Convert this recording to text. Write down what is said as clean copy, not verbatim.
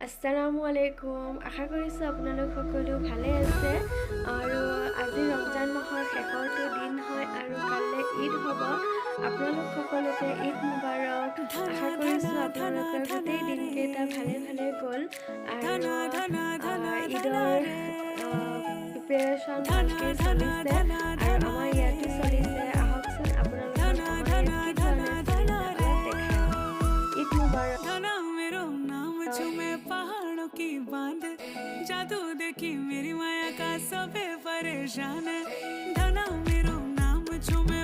আসসালামু আলাইকুম। আশা কৰিছোঁ আপোনালোক সকলো ভালে আছে আৰু আজি ৰমজান মাহৰ শেষৰটো দিন হয় আৰু কাইলৈ ঈদ হ'ব। আপোনালোক সকলোকে ঈদ মুবাৰক। আশা কৰিছোঁ আপোনালোকৰ গোটেই দিনকেইটা ভালে ভালে গ'ল আৰু ঈদৰ প্ৰিপাৰেশ্যন ভালকৈ চলিছে আৰু আমাৰ ইয়াতো চলিছে। আহকচোন আপোনালোকক আমাৰ ইয়াত কি ধৰণে চলিছে অলপ দেখাই। ঈদ মুবাৰক। पहाड़ों की बांध जादू देखी मेरी माया का सबे परेशान है धना मेरो नाम छुमे